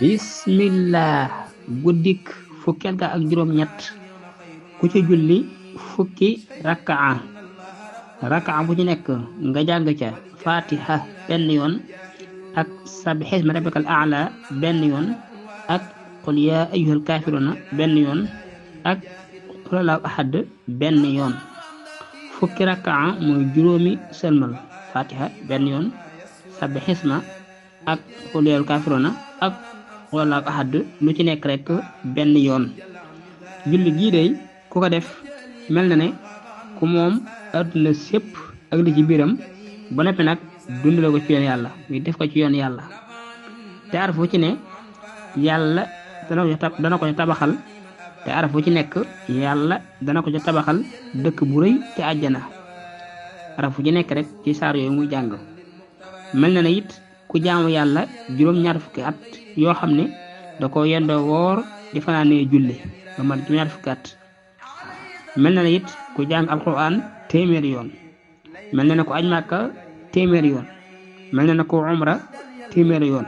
bismillah guddik fukkeel ga ak juróom ñett ku ci julli fukki rakkaa bu ci nekk nga jàng ca fatiha benn yoon ak sabbihisma rabbikal a'la benn yoon ak qul yaa ayyuhal kaafiruuna benn yoon ak qul huwallaahu ahad benn yoon fukki rakkaa mooy juróomi sëlmal fatiha benn yoon sabbihisma ak qul yaa ayyuhal kaafiruuna ak qul huwallaahu ahad lu ci nekk rek benn yoon julli gii dey ku ko def mel na ne ku moom àdduna sépp ak li ci biiram ba noppi nag dundale ko ci yoon yàlla muy def ko ci yoon yàlla te araf fu ci ne yàlla dana ko ci tabaxal te araf fu ci nekk yàlla dana ko ci tabaxal dëkk bu rëy ci àjjana araf fu ci nekk rek ci saar yooyu muy jàng mel na ne it ku jaamu yàlla juróom-ñaar fukki at yoo xam ne da ko yendoo woor di fanaanee julli ba mat juróom-ñaar fukki at mel na ne it ku jàng alquran téeméeri yoon mel na ne ku aj màkka téeméeri yoon mel na ne ku umra téeméeri yoon